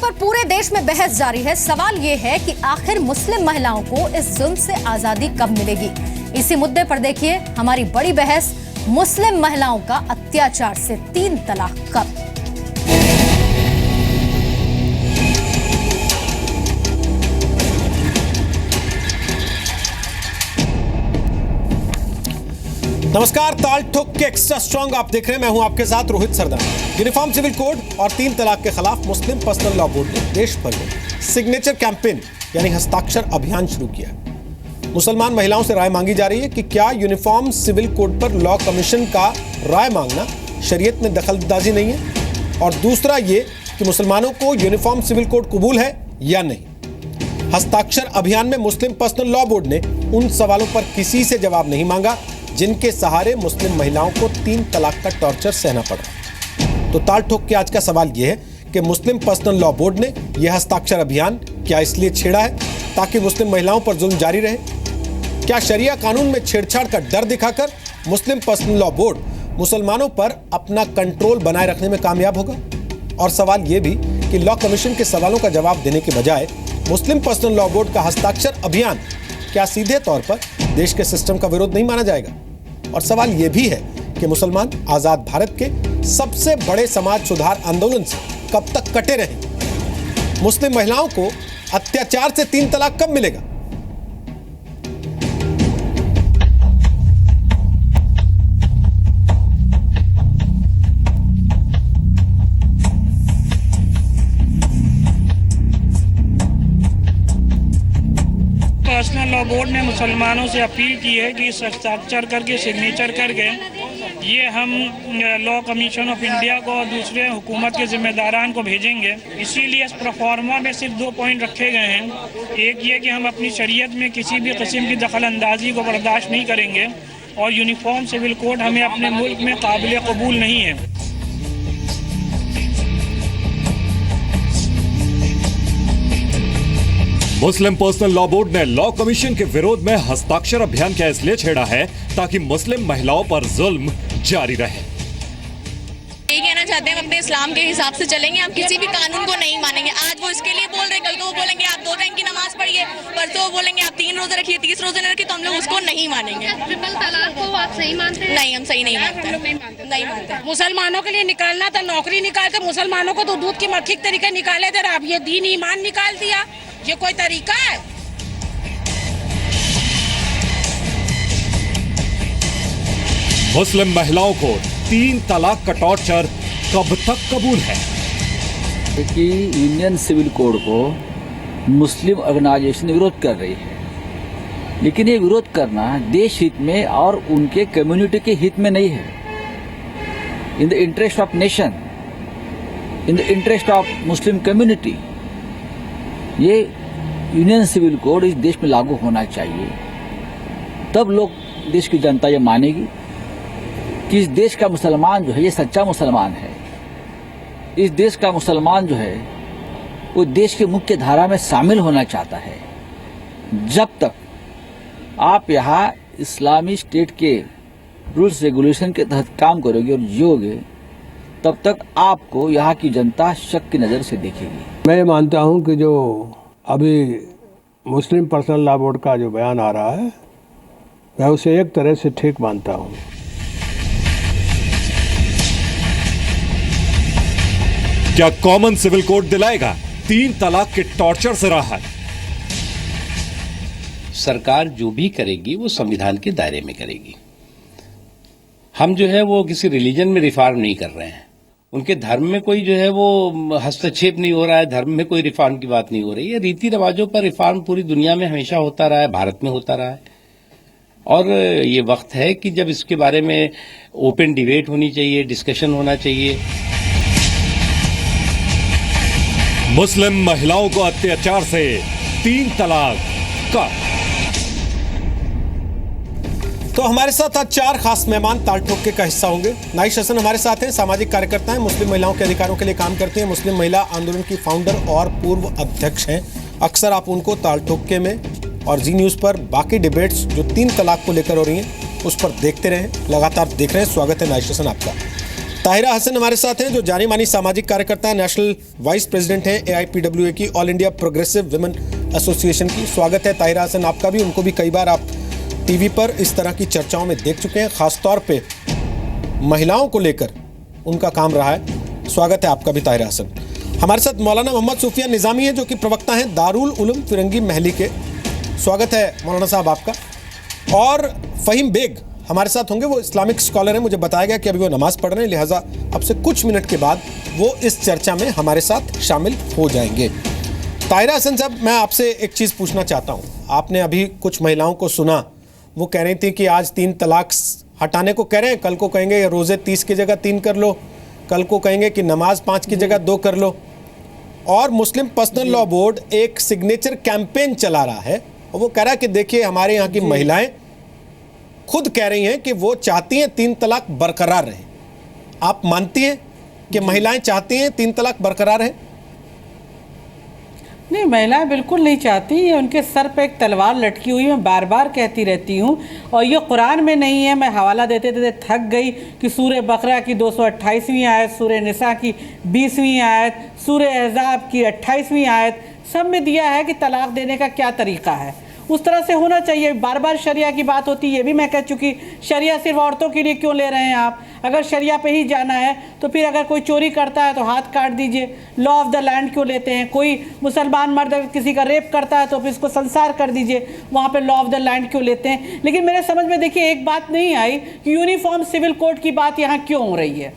पर पूरे देश में बहस जारी है। सवाल ये है कि आखिर मुस्लिम महिलाओं को इस जुल्म से आजादी कब मिलेगी। इसी मुद्दे पर देखिए हमारी बड़ी बहस, मुस्लिम महिलाओं का अत्याचार से 3 तलाक कब। नमस्कार, ताल ठोक के एक्स्ट्रा स्ट्रांग आप देख रहे हैं। मैं हूं आपके साथ रोहित सरदार। यूनिफॉर्म सिविल कोड और 3 तलाक के खिलाफ मुस्लिम पर्सनल लॉ बोर्ड ने देश भर में सिग्नेचर कैंपेन यानी हस्ताक्षर अभियान शुरू किया है। मुसलमान महिलाओं से राय मांगी जा रही है कि क्या यूनिफॉर्म सिविल कोड पर लॉ कमीशन का राय मांगना शरीयत में दखलंदाजी नहीं है, और दूसरा ये कि मुसलमानों को यूनिफॉर्म सिविल कोड कबूल है या नहीं। हस्ताक्षर अभियान में मुस्लिम पर्सनल लॉ बोर्ड ने उन सवालों पर किसी से जवाब नहीं मांगा जिनके सहारे मुस्लिम महिलाओं को 3 तलाक का टॉर्चर सहना पड़ रहा। तो ताल ठोक के आज का सवाल यह है कि मुस्लिम पर्सनल लॉ बोर्ड ने यह हस्ताक्षर अभियान क्या इसलिए छेड़ा है ताकि मुस्लिम महिलाओं पर जुल्म जारी रहे? क्या शरिया कानून में छेड़छाड़ का डर दिखाकर मुस्लिम पर्सनल लॉ बोर्ड मुसलमानों पर अपना कंट्रोल बनाए रखने में कामयाब होगा? और सवाल यह भी कि लॉ कमीशन के सवालों का जवाब देने के बजाय मुस्लिम पर्सनल लॉ बोर्ड का हस्ताक्षर अभियान क्या सीधे तौर पर देश के सिस्टम का विरोध नहीं माना जाएगा? और सवाल यह भी है कि मुसलमान आजाद भारत के सबसे बड़े समाज सुधार आंदोलन से कब तक कटे रहें? मुस्लिम महिलाओं को अत्याचार से 3 तलाक कब मिलेगा? पर्सनल लॉ बोर्ड ने मुसलमानों से अपील की है कि हस्ताक्षर करके सिग्नेचर करके ये हम लॉ कमीशन ऑफ इंडिया को और दूसरे हुकूमत के जिम्मेदारान को भेजेंगे। इसीलिए इस प्रोफार्मा में सिर्फ 2 पॉइंट रखे गए हैं। एक ये कि हम अपनी शरीयत में किसी भी किस्म की दखल अंदाजी को बर्दाश्त नहीं करेंगे, और यूनिफॉर्म सिविल कोड हमें अपने मुल्क में काबिल कबूल नहीं है। मुस्लिम पर्सनल लॉ बोर्ड ने लॉ कमीशन के विरोध में हस्ताक्षर अभियान क्या इसलिए छेड़ा है ताकि मुस्लिम महिलाओं पर जुल्म जारी रहे। यही कहना चाहते हैं हम अपने इस्लाम के हिसाब से चलेंगे, हम किसी भी कानून को नहीं मानेंगे। आज वो इसके लिए बोल रहे, कल को वो बोलेंगे आप 2 टाइम की नमाज पढ़िए, परसों वो बोलेंगे आप 3 रोजे रखिए, 30 रोजे न रखिए, तो हम लोग उसको नहीं मानेंगे। ट्रिपल तलाक को आप सही मानते हैं? नहीं, हम सही नहीं मानते, नहीं मानते। मुसलमानों के लिए निकालना था, नौकरी निकाल के मुसलमानों को तो दूध की मक्खी के तरीके निकाले थे, अब ये दीन ईमान निकाल दिया। ये कोई तरीका है? मुस्लिम महिलाओं को 3 तलाक का टॉर्चर कब तक कबूल है? कि यूनियन सिविल कोड को मुस्लिम ऑर्गेनाइजेशन विरोध कर रही है, लेकिन ये विरोध करना देश हित में और उनके कम्युनिटी के हित में नहीं है। In the interest of nation, in the interest of Muslim community, ये यूनियन सिविल कोड इस देश में लागू होना चाहिए। तब लोग, देश की जनता ये मानेगी कि इस देश का मुसलमान जो है ये सच्चा मुसलमान है। इस देश का मुसलमान जो है वो देश की मुख्य धारा में शामिल होना चाहता है। जब तक आप यहाँ इस्लामी स्टेट के रूल्स रेगुलेशन के तहत काम करोगे और जियोगे, तब तक आपको यहाँ की जनता शक की नज़र से देखेगी। मैं मानता हूँ कि जो अभी मुस्लिम पर्सनल लॉ बोर्ड का जो बयान आ रहा है, मैं उसे एक तरह से ठीक मानता हूँ। क्या कॉमन सिविल कोड दिलाएगा 3 तलाक के टॉर्चर से राहत? सरकार जो भी करेगी वो संविधान के दायरे में करेगी। हम जो है वो किसी रिलीजन में रिफॉर्म नहीं कर रहे हैं। उनके धर्म में कोई जो है वो हस्तक्षेप नहीं हो रहा है, धर्म में कोई रिफॉर्म की बात नहीं हो रही है। रीति रिवाजों पर रिफॉर्म पूरी दुनिया में हमेशा होता रहा है, भारत में होता रहा है, और ये वक्त है कि जब इसके बारे में ओपन डिबेट होनी चाहिए, डिस्कशन होना चाहिए। मुस्लिम महिलाओं को अत्याचार से 3 तलाक का। तो हमारे साथ आज 4 खास मेहमान ताल ठोक का हिस्सा होंगे। नाइश हसन हमारे साथ हैं, सामाजिक कार्यकर्ता हैं, मुस्लिम महिलाओं के अधिकारों के लिए काम करते हैं, मुस्लिम महिला आंदोलन की फाउंडर और पूर्व अध्यक्ष हैं। अक्सर आप उनको ताल ठोक में और जी न्यूज़ पर बाकी डिबेट्स जो 3 तलाक को लेकर हो रही हैं उस पर देखते रहें, लगातार देख रहे हैं। स्वागत है नाइश हसन आपका। ताहिरा हसन हमारे साथ हैं, जो जानी मानी सामाजिक कार्यकर्ता है, नेशनल वाइस प्रेसिडेंट हैं AIPWA की, all India progressive women association की। स्वागत है ताहिरा हसन आपका भी। उनको भी कई बार आप टीवी पर इस तरह की चर्चाओं में देख चुके हैं, खासतौर पे महिलाओं को लेकर उनका काम रहा है। स्वागत है आपका भी ताहिरा हसन। हमारे साथ मौलाना मोहम्मद सूफिया निज़ामी हैं, जो कि प्रवक्ता हैं दारुल उलूम फिरंगी महली के। स्वागत है मौलाना साहब आपका। और फ़हीम बेग हमारे साथ होंगे, वो इस्लामिक स्कॉलर हैं। मुझे बताया गया कि अभी वो नमाज़ पढ़ रहे हैं, लिहाजा अब से कुछ मिनट के बाद वो इस चर्चा में हमारे साथ शामिल हो जाएंगे। ताहिरा हसन साहब, मैं आपसे एक चीज़ पूछना चाहता हूँ। आपने अभी कुछ महिलाओं को सुना, वो कह रही थी कि आज 3 तलाक हटाने को कह रहे हैं, कल को कहेंगे रोज़े 30 की जगह 3 कर लो, कल को कहेंगे कि नमाज 5 की जगह 2 कर लो। और मुस्लिम पर्सनल लॉ बोर्ड एक सिग्नेचर कैंपेन चला रहा है और वो कह रहा है कि देखिए हमारे यहाँ की महिलाएं खुद कह रही हैं कि वो चाहती हैं 3 तलाक बरकरार रहे। आप मानती हैं कि महिलाएं चाहती हैं 3 तलाक बरकरार रहे? नहीं, महिलाएं बिल्कुल नहीं चाहती। ये उनके सर पे एक तलवार लटकी हुई है, मैं बार बार कहती रहती हूँ। और ये कुरान में नहीं है, मैं हवाला देते देते थक गई कि सूरह बकरा की 228वीं आयत, सूरह निसा की 20वीं आयत, सूरह अहज़ाब की 28वीं आयत, सब में दिया है कि तलाक देने का क्या तरीका है। उस तरह से होना चाहिए। बार बार शरिया की बात होती है, ये भी मैं कह चुकी। शरिया सिर्फ औरतों के लिए क्यों ले रहे हैं आप? अगर शरिया पे ही जाना है तो फिर अगर कोई चोरी करता है तो हाथ काट दीजिए। लॉ ऑफ द लैंड क्यों लेते हैं? कोई मुसलमान मर्द अगर किसी का रेप करता है तो फिर इसको संसार कर दीजिए, वहाँ पे लॉ ऑफ द लैंड क्यों लेते हैं? लेकिन मेरे समझ में देखिए एक बात नहीं आई कि यूनिफॉर्म सिविल कोड की बात यहाँ क्यों हो रही है।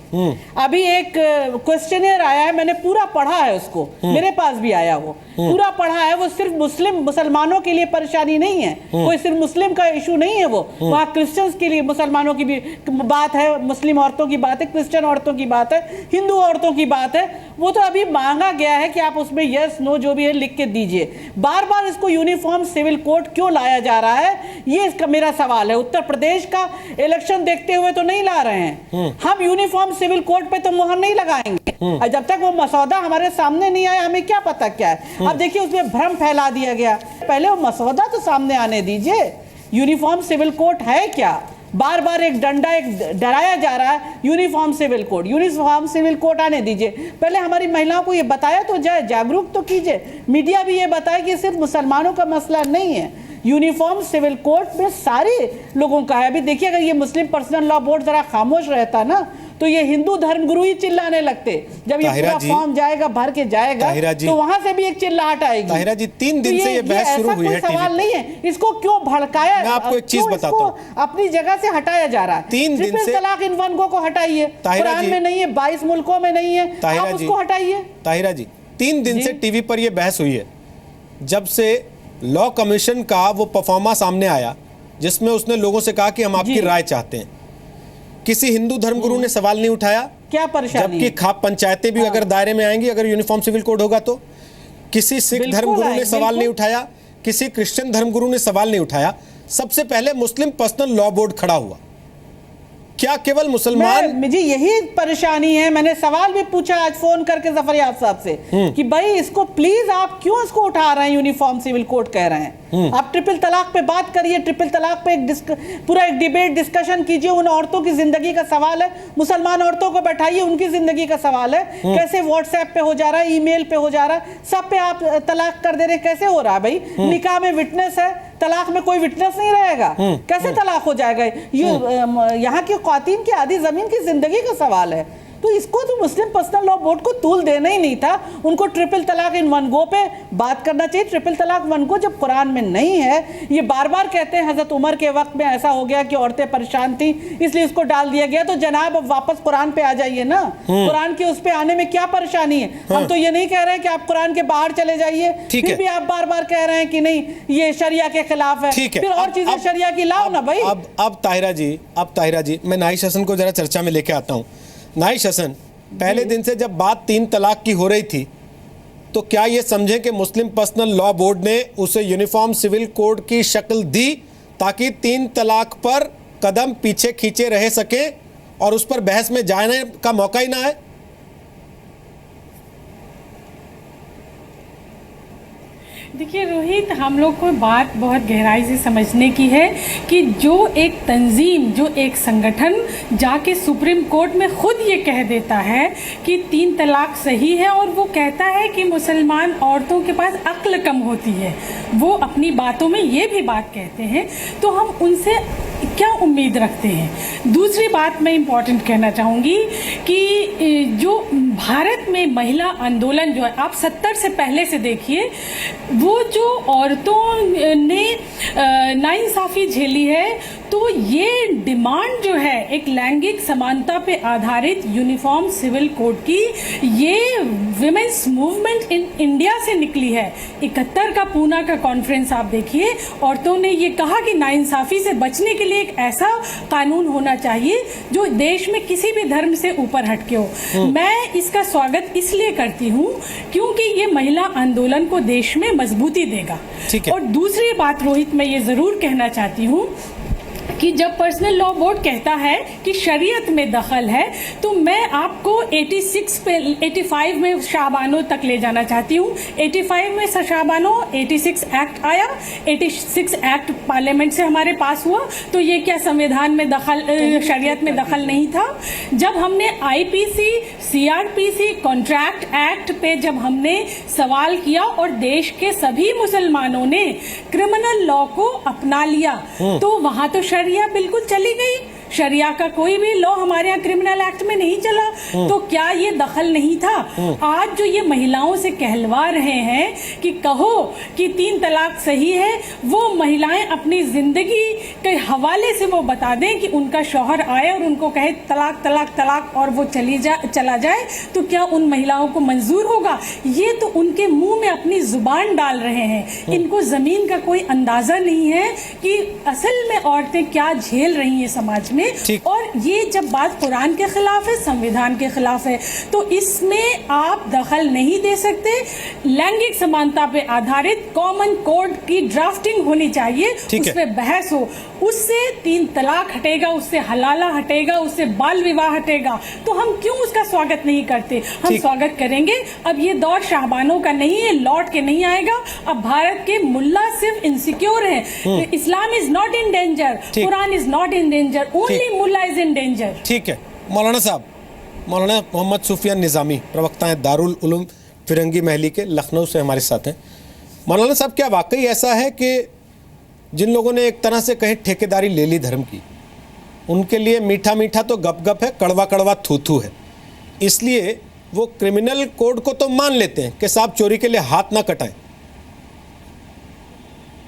अभी एक क्वेश्चनियर आया है, मैंने पूरा पढ़ा है उसको, मेरे पास भी आया, वो पूरा पढ़ा है। वो सिर्फ मुसलमानों के लिए परेशानी नहीं है, कोई सिर्फ मुस्लिम का इशू नहीं है। वो वहाँ क्रिश्चियंस के लिए, मुसलमानों की भी बात है, मुस्लिम औरतों की बात है, क्रिश्चियन औरतों की बात है, हिंदू औरतों की बात है। वो तो अभी मांगा गया है कि आप उसमें यस नो जो भी है लिख के दीजिए। बार बार इसको यूनिफॉर्म सिविल कोड क्यों लाया जा रहा है, ये इसका मेरा सवाल है। उत्तर प्रदेश का इलेक्शन देखते हुए तो नहीं ला रहे हैं हम यूनिफॉर्म सिविल कोड पे, तो मुहर नहीं लगाएंगे और जब तक वो मसौदा हमारे सामने नहीं आया हमें क्या पता क्या है। अब देखिए उसमें भ्रम फैला दिया गया, पहले वो मसौदा तो सामने आने दीजिए। यूनिफॉर्म सिविल कोड है क्या? बार बार एक डंडा एक डराया जा रहा है uniform civil code. Uniform civil code आने दीजिए, पहले हमारी महिलाओं को ये बताया तो जाए, जागरूक तो कीजिए। मीडिया भी ये बताए कि सिर्फ मुसलमानों का मसला नहीं है, यूनिफॉर्म सिविल कोड में सारे लोगों का है। अभी देखिए अगर ये मुस्लिम पर्सनल लॉ बोर्ड जरा खामोश रहता ना तो ये हिंदू धर्मगुरु ही चिल्लाने लगते। जब ये पूरा फॉर्म जाएगा भर के जाएगा तो वहां से भी एक चिल्लाहट आएगी। ताहिरा जी, 3 दिन से ये बहस शुरू हुई है। सवाल नहीं है, इसको क्यों भड़काया? मैं आपको एक चीज बताता हूं, अपनी जगह से हटाया जा रहा है। 3 दिन से तलाक इन वनगो को हटाइए, कुरान में नहीं है, 22 मुल्कों में नहीं है, आप उसको हटाइए। ताहिरा जी, 3 दिन से टीवी पर यह बहस हुई है, जब से लॉ कमीशन का वो परफॉर्मा सामने आया जिसमें उसने लोगों से कहा कि हम आपकी राय चाहते हैं। किसी हिंदू धर्मगुरु ने सवाल नहीं उठाया, क्या परेशानी? जबकि खाप पंचायतें भी अगर दायरे में आएंगी अगर यूनिफॉर्म सिविल कोड होगा तो। किसी सिख धर्मगुरु ने सवाल नहीं उठाया, किसी क्रिश्चियन धर्मगुरु ने सवाल नहीं उठाया। सबसे पहले मुस्लिम पर्सनल लॉ बोर्ड खड़ा हुआ। क्या केवल मुसलमान? मुझे यही परेशानी है। मैंने सवाल भी पूछा आज फोन करके जफरयाब साहब से कि भाई इसको प्लीज आप क्यों इसको उठा रहे हैं, यूनिफॉर्म सिविल कोड कह रहे हैं। आप ट्रिपल तलाक पे बात करिए, ट्रिपल तलाक पे पूरा एक डिबेट डिस्कशन कीजिए। उन औरतों की जिंदगी का सवाल है, मुसलमान औरतों को बैठाइए, उनकी जिंदगी का सवाल है। कैसे व्हाट्सएप पे हो जा रहा है, ईमेल पे हो जा रहा है, सब पे आप तलाक कर दे रहे, कैसे हो रहा है भाई? निकाह में विटनेस है, तलाक में कोई विटनेस नहीं रहेगा, कैसे तलाक हो जाएगा? ये यहाँ की ख्वातीन की आधी जमीन की जिंदगी का सवाल है। तो इसको तो मुस्लिम पर्सनल लॉ बोर्ड को तूल देना ही नहीं था, उनको ट्रिपल तलाक इन वन गो पे बात करना चाहिए। ट्रिपल तलाक वन गो जब कुरान में नहीं है, ये बार बार कहते हैं हजरत उमर के वक्त में ऐसा हो गया कि औरतें परेशान थी इसलिए इसको डाल दिया गया। तो जनाब अब वापस कुरान पे आ जाइए ना, कुरान के उस पे आने में क्या परेशानी है? हम तो ये नहीं कह रहे हैं कि आप कुरान के बाहर चले जाइए, फिर भी आप बार बार कह रहे हैं कि नहीं ये शरिया के खिलाफ है, फिर और चीजें शरिया की लाओ ना भाई। अब ताहिरा जी मैं नाइश हसन को जरा चर्चा में लेके आता हूँ। नाइश हसन, पहले दिन से जब बात 3 तलाक की हो रही थी तो क्या ये समझें कि मुस्लिम पर्सनल लॉ बोर्ड ने उसे यूनिफॉर्म सिविल कोड की शक्ल दी ताकि 3 तलाक पर कदम पीछे खींचे रह सके और उस पर बहस में जाने का मौका ही ना आए? देखिए रोहित, हम लोग को बात बहुत गहराई से समझने की है कि जो एक तंजीम, जो एक संगठन जाके सुप्रीम कोर्ट में खुद ये कह देता है कि 3 तलाक सही है और वो कहता है कि मुसलमान औरतों के पास अक्ल कम होती है, वो अपनी बातों में ये भी बात कहते हैं, तो हम उनसे क्या उम्मीद रखते हैं। दूसरी बात मैं इम्पॉर्टेंट कहना चाहूँगी कि जो भारत में महिला आंदोलन जो है, आप 70 से पहले से देखिए, वो जो औरतों ने नाइंसाफ़ी झेली है, तो ये डिमांड जो है एक लैंगिक समानता पे आधारित यूनिफॉर्म सिविल कोड की, ये विमेंस मूवमेंट इन इंडिया से निकली है। 71 का पूना का कॉन्फ्रेंस आप देखिए, औरतों ने ये कहा कि नाइंसाफ़ी से बचने के लिए एक ऐसा कानून होना चाहिए जो देश में किसी भी धर्म से ऊपर हटके हो। मैं इसका स्वागत इसलिए करती हूँ क्योंकि ये महिला आंदोलन को देश में मजबूती देगा। और दूसरी बात रोहित, मैं ये ज़रूर कहना चाहती हूँ कि जब पर्सनल लॉ बोर्ड कहता है कि शरीयत में दखल है, तो मैं आपको 85 में शाबानो तक ले जाना चाहती हूँ। 85 में शाबानो 86 एक्ट आया, 86 एक्ट पार्लियामेंट से हमारे पास हुआ, तो ये क्या संविधान में दखल, शरीयत में दखल नहीं था? जब हमने आईपीसी, सीआरपीसी, कॉन्ट्रैक्ट एक्ट पे जब हमने सवाल किया और देश के सभी मुसलमानों ने क्रिमिनल लॉ को अपना लिया, तो वहाँ तो शरिया बिल्कुल चली गई। शरिया का कोई भी लॉ हमारे यहाँ क्रिमिनल एक्ट में नहीं चला, तो क्या ये दखल नहीं था? आज जो ये महिलाओं से कहलवा रहे हैं कि कहो कि 3 तलाक सही है, वो महिलाएं अपनी जिंदगी के हवाले से वो बता दें कि उनका शौहर आए और उनको कहे तलाक तलाक तलाक और वो चला जाए, तो क्या उन महिलाओं को मंजूर होगा? ये तो उनके मुंह में अपनी जुबान डाल रहे हैं। इनको जमीन का कोई अंदाजा नहीं है कि असल में औरतें क्या झेल रही हैं समाज में। और ये जब बात कुरान के खिलाफ है, संविधान के खिलाफ है, तो इसमें आप दखल नहीं दे सकते। लैंगिक समानता पे आधारित कॉमन कोड की ड्राफ्टिंग होनी चाहिए, उस पे बहस हो, उससे 3 तलाक हटेगा, उससे हलाला हटेगा, उससे बाल विवाह हटेगा। तो हम क्यों उसका स्वागत नहीं करते? हम स्वागत करेंगे। अब ये दौर शाहबानों का नहीं है, लौट के नहीं आएगा। अब भारत के मुल्ला सिर्फ इनसिक्योर है। Islam is not in danger, Quran is not in danger, only मुल्ला इज इन डेंजर। ठीक है मौलाना साहब, मौलाना मोहम्मद सुफियान निज़ामी, प्रवक्ता हैं दारुल उलूम फिरंगी महली के, लखनऊ से हमारे साथ हैं। मौलाना साहब, क्या वाकई ऐसा है कि जिन लोगों ने एक तरह से कहीं ठेकेदारी ले ली धर्म की, उनके लिए मीठा मीठा तो गप गप है, कड़वा कड़वा थू थू है, इसलिए वो क्रिमिनल कोड को तो मान लेते हैं कि साहब चोरी के लिए हाथ ना कटाएं,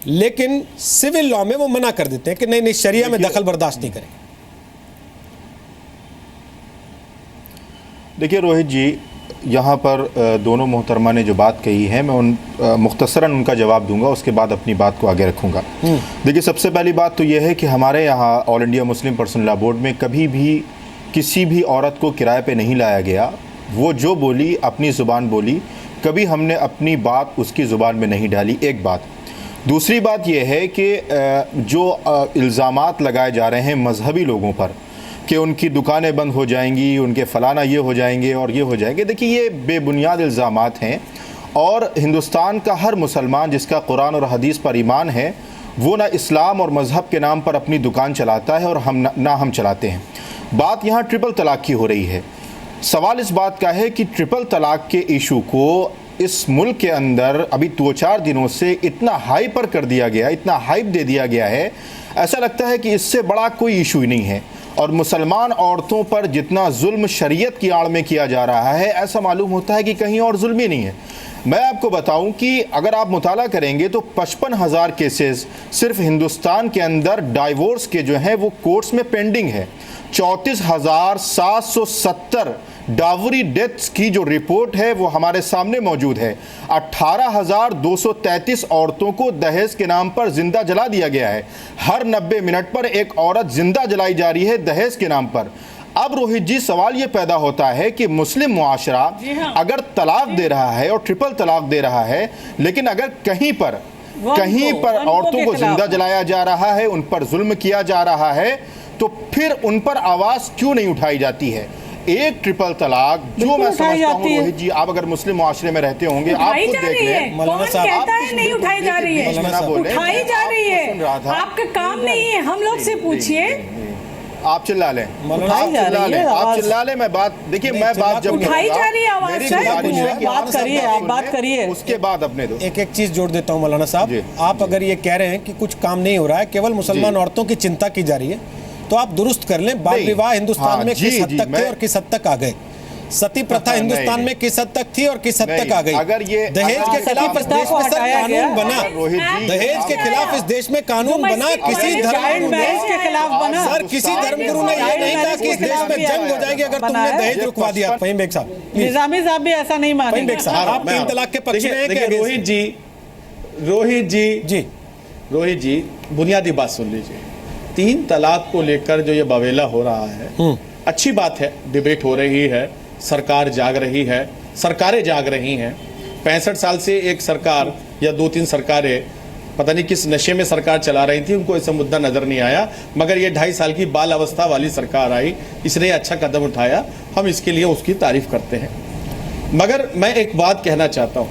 लेकिन सिविल लॉ में वो मना कर देते हैं कि नहीं नहीं, शरिया में दखल बर्दाश्त नहीं करेंगे? देखिए रोहित जी, यहाँ पर दोनों मोहतरमा ने जो बात कही है, मैं मुख्तसरन उनका जवाब दूंगा, उसके बाद अपनी बात को आगे रखूंगा। देखिए, सबसे पहली बात तो यह है कि हमारे यहाँ all India Muslim personal law board में कभी भी किसी भी औरत को किराए पे नहीं लाया गया। वो जो बोली अपनी ज़ुबान बोली, कभी हमने अपनी बात उसकी ज़ुबान में नहीं डाली, एक बात। दूसरी बात यह है कि जो इल्ज़ामात लगाए जा रहे हैं मजहबी लोगों पर कि उनकी दुकानें बंद हो जाएंगी, उनके फ़लाना ये हो जाएंगे और ये हो जाएंगे, देखिए ये बेबुनियाद इल्ज़ामात हैं। और हिंदुस्तान का हर मुसलमान जिसका कुरान और हदीस पर ईमान है, वो ना इस्लाम और मज़हब के नाम पर अपनी दुकान चलाता है और हम ना हम चलाते हैं। बात यहाँ ट्रिपल तलाक की हो रही है। सवाल इस बात का है कि ट्रिपल तलाक के इशू को इस मुल्क के अंदर अभी 2-4 दिनों से इतना हाइपर कर दिया गया, इतना हाइप दे दिया गया है, ऐसा लगता है कि इससे बड़ा कोई इशू ही नहीं है। और मुसलमान औरतों पर जितना जुल्म शरीयत की आड़ में किया जा रहा है, ऐसा मालूम होता है कि कहीं और जुल्म ही नहीं है। मैं आपको बताऊं कि अगर आप मुताला करेंगे तो 55,000 केसेस सिर्फ हिंदुस्तान के अंदर डाइवोर्स के जो हैं वो कोर्ट्स में पेंडिंग है। 34,770 डावरी डेथ्स की जो रिपोर्ट है वो हमारे सामने मौजूद है। 18,233 औरतों को दहेज के नाम पर जिंदा जला दिया गया है। हर 90 मिनट पर एक औरत जिंदा जलाई जा रही है दहेज के नाम पर। अब रोहित जी, सवाल ये पैदा होता है कि मुस्लिम मुआशरा अगर तलाक दे रहा है और ट्रिपल तलाक दे रहा है, लेकिन अगर कहीं पर औरतों को जिंदा जलाया जा रहा है, उन पर जुल्म किया जा रहा है, तो फिर उन पर आवाज क्यों नहीं उठाई जाती है? एक ट्रिपल तलाक जो मैं समझता हूँ रोहित जी, आप अगर मुस्लिम मुआशरे में रहते होंगे आप खुद देख लें। कौन कहता है नहीं उठाई जा रही है? उठाई जा रही है, आपका काम नहीं है, हम लोग से पूछिए। आप चिल्ला लें, आप चिल्ला लें, मैं बात देखिए, मैं बात जब उठाई जा रही है आवाज, बात करिए, आप बात करिए, उसके बाद अपने दो एक चीज जोड़ देता हूं मौलाना साहब। आप अगर ये कह रहे हैं कि कुछ काम नहीं हो रहा है, केवल मुसलमान औरतों की चिंता की जा रही है, तो आप दुरुस्त कर लें। बाल विवाह हिंदुस्तान में किस हद तक थे और किस हद तक आ गए? सती प्रथा हिंदुस्तान में किस हद तक थी और किस हद तक आ गई? अगर ये दहेज के खिलाफ इस देश में सर कानून बना, दहेज के खिलाफ इस देश में कानून बना, किसी धर्मगुरु ने के खिलाफ बना, सर किसी धर्मगुरु ने ये नहीं कहा कि इस देश में जंग हो जाएगी अगर तुमने दहेज रुकवा दिया। फहीम बेग साहब, निजामी साहब भी ऐसा नहीं मानेंगे। फहीम बेग साहब, आप 3 तलाक के पक्ष में हैं क्या? रोहित जी बुनियादी बात सुन लीजिए। 3 तलाक को लेकर जो ये बवेला हो रहा है, अच्छी बात है, डिबेट हो रही है, सरकार जाग रही है, सरकारें जाग रही हैं। 65 साल से एक सरकार या 2-3 सरकारें पता नहीं किस नशे में सरकार चला रही थी, उनको ऐसा मुद्दा नजर नहीं आया, मगर ये 2.5 साल की बाल अवस्था वाली सरकार आई, इसने अच्छा कदम उठाया, हम इसके लिए उसकी तारीफ करते हैं। मगर मैं एक बात कहना चाहता हूँ,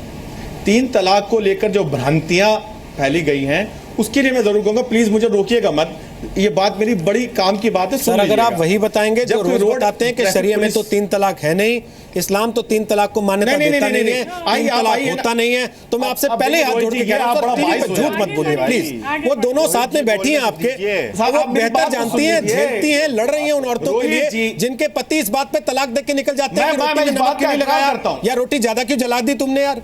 3 तलाक को लेकर जो भ्रांतियां फैली गई हैं उसके लिए मैं जरूर कहूंगा, प्लीज मुझे रोकिएगा मत, ये बात मेरी बड़ी काम की बात है। सर अगर आप वही बताएंगे जो रोज बताते हैं कि शरिया में तो 3 तलाक है नहीं, इस्लाम तो 3 तलाक को मान्यता देता नहीं है, 3 तलाक होता नहीं है, तो मैं आपसे पहले हाथ जोड़ के कह रहा हूं, झूठ मत बोलिए प्लीज। वो दोनों साथ में बैठी हैं आपके, वो बेहतर जानती हैं, झेलती हैं, लड़ रही हैं उन औरतों के लिए जिनके पति इस बात पे तलाक दे के निकल जाते हैं, नमक क्यों नहीं लगाया या रोटी ज्यादा क्यों जला दी तुमने यार,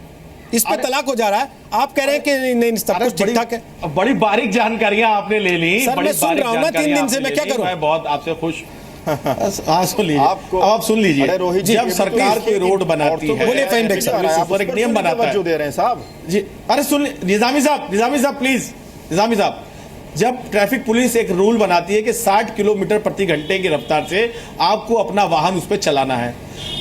इस पे तलाक हो जा रहा है। आप कह रहे हैं कि नहीं सब कुछ ठीक ठाक है। बड़ी बारीक जानकारियां आपने ले ली। सर मैं सुन रहा हूं ना 3 दिन से, मैं क्या करूं? मैं बहुत आपसे खुश। सुन लीजिए, आप सुन लीजिए, जब सरकार कोई रोड बनाती है, बोलिए फहीम बेग साहब, आप एक नियम बनाता है जो दे रहे हैं साहब जी। अरे सुन निजामी साहब प्लीज, निजामी साहब, जब ट्रैफिक पुलिस एक रूल बनाती है कि 60 किलोमीटर प्रति घंटे की रफ्तार से आपको अपना वाहन उस पर चलाना है,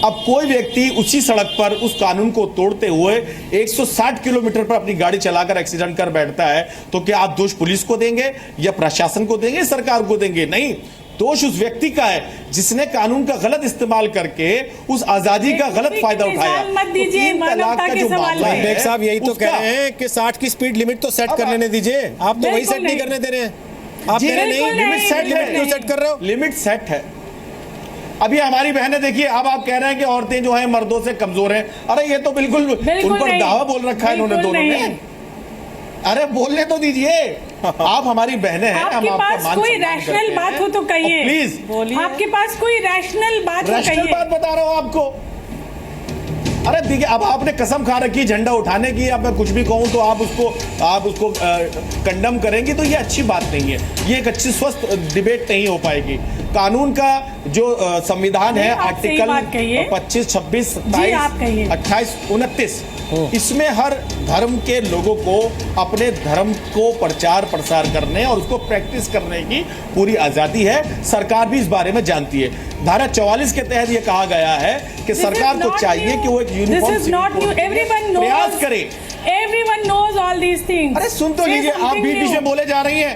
अब कोई व्यक्ति उसी सड़क पर उस कानून को तोड़ते हुए 160 किलोमीटर पर अपनी गाड़ी चलाकर एक्सीडेंट कर बैठता है, तो क्या आप दोष पुलिस को देंगे या प्रशासन को देंगे, सरकार को देंगे? नहीं, दोष उस व्यक्ति का है जिसने कानून का गलत इस्तेमाल करके उस आजादी का गलत फायदा उठाया। मत दीजिए, मानवता के सवाल है। बेग साहब यही तो कह रहे हैं कि 60 की स्पीड लिमिट तो सेट कर लेने दीजिए, आप तो वही सेट नहीं करने दे रहे हैं। आप कह रहे नहीं, लिमिट सेट कर रहे हो, लिमिट सेट है। अभी हमारी बहनें देखिए, अब आप कह रहे हैं कि औरतें जो हैं मर्दों से कमजोर हैं, अरे ये तो बिल्कुल उन पर दावा बोल रखा है इन्होंने दोनों ने। अरे बोलने तो दीजिए, आप हमारी बहनें हैं, आपके पास कोई रैशनल बात हो तो कहिए प्लीज, बोलिए। आपके पास कोई रैशनल बात हो कहिए। रैशनल बात बता रहा हूं आपको। अरे देखिए, अब आपने कसम खा रखी झंडा उठाने की, अब मैं कुछ भी कहूं तो आप उसको कंडम करेंगे, तो ये अच्छी बात नहीं है, ये एक अच्छी स्वस्थ डिबेट नहीं हो पाएगी। कानून का जो संविधान है, आर्टिकल 25, 26, 27, 28, 29, इसमें हर धर्म के लोगों को अपने धर्म को प्रचार प्रसार करने और उसको प्रैक्टिस करने की पूरी आजादी है। सरकार भी इस बारे में जानती है। धारा 44 के तहत यह कहा गया है कि सरकार को चाहिए कि वो एक यूनिफॉर्म प्रयास करे। Everyone knows all these things. अरे सुन तो लीजिए, आप बीच बीच में बोले जा रही हैं।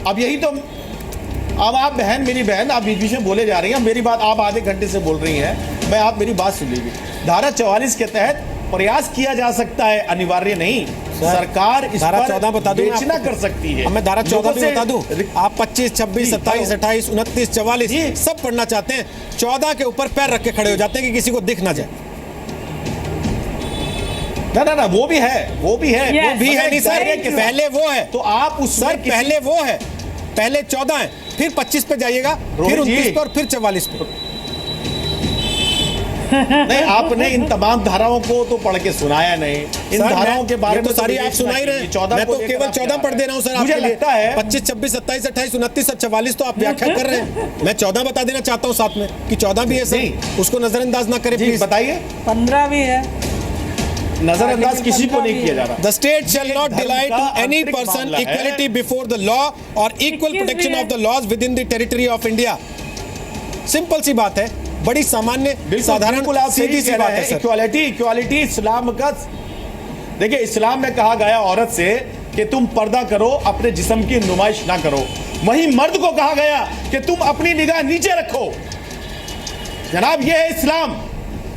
अब यही तो, अब आप बहन, मेरी बहन, आप बीच बीच में बोले जा रही हैं। मेरी बात आप आधे घंटे से बोल रही हैं, मैं आप मेरी बात सुन लीजिए। धारा 44 के तहत प्रयास किया जा सकता है, अनिवार्य नहीं। सरकार इस धारा पर 14 बता दूं, विवेचना कर सकती है। मैं धारा 14 भी बता दूं, आप 25, 26, 27, 28, 29, 44 सब पढ़ना चाहते हैं, 14 के ऊपर पैर रख के खड़े हो जाते हैं कि किसी को दिख ना जाए। ना वो भी है, वो भी है, वो भी है नहीं सर, पहले वो है तो आप उस सर पहले वो है, पहले 14 है, फिर 25 पे जाइएगा, फिर 29 पर, फिर 44 पे। नहीं, आपने इन तमाम धाराओं को तो पढ़ के सुनाया नहीं। इन धाराओं के बारे में तो सारी आप सुना ही रहे हैं। 14 मैं तो केवल 14 पढ़ दे रहा हूं सर, मुझे लगता है 25, 26, 27, 28, 29 और 44 तो आप व्याख्या कर रहे हैं। मैं 14 बता देना चाहता हूं साथ में कि 14 भी है सही, उसको नजरअंदाज ना करें प्लीज। बताइए। 15 भी है, नजरअंदाज किसी को नहीं किया जा रहा। The state shall not deny to any person equality before the law or equal protection of the laws within the territory of India. Simple सी बात है, बड़ी सामान्य साधारण सीधी सी बात है सर। इक्वालिटी इस्लाम का, देखिए इस्लाम में कहा गया औरत से कि तुम पर्दा करो, अपने जिस्म की नुमाइश ना करो। वहीं मर्द को कहा गया कि तुम अपनी निगाह नीचे रखो। जनाब ये है इस्लाम।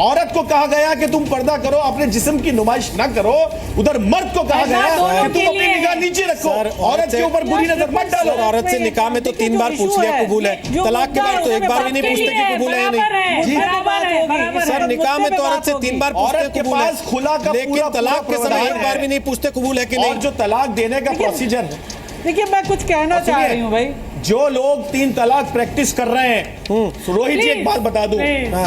औरत को कहा गया कि तुम पर्दा करो, अपने जिस्म की नुमाइश ना करो। उधर मर्द को कहा गया कि तुम अपनी निगाह नीचे रखो, औरत के ऊपर बुरी नजर मत डालो। औरत से निकाह में तो 3 बार पूछ लिया कबूल है, तलाक के बाद तो एक बार भी नहीं पूछते कि कबूल है या नहीं। सर निकाह में तो औरत से 3 बार पूछते औरत के कबूल पास खुला है, का लेकिन तलाक के समय एक बार भी नहीं पूछते कबूल है कि नहीं। और जो तलाक देने का प्रोसीजर है, देखिए मैं कुछ कहना चाह रही हूँ भाई, जो लोग 3 तलाक प्रैक्टिस कर रहे हैं, रोहित जी एक बात बता दूं,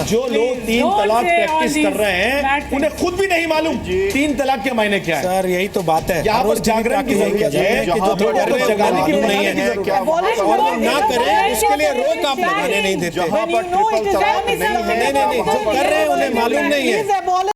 जो लोग 3 तलाक प्रैक्टिस कर रहे हैं उन्हें खुद भी नहीं मालूम 3 तलाक के मायने क्या है। सर यही तो बात है, यहाँ पर जागरण की जरूरत है कि जो लोग जगाने की नहीं है, और ना करें उसके लिए रोक आप लगाने नहीं देते। नहीं, जो कर रहे हैं उन्हें मालूम नहीं है।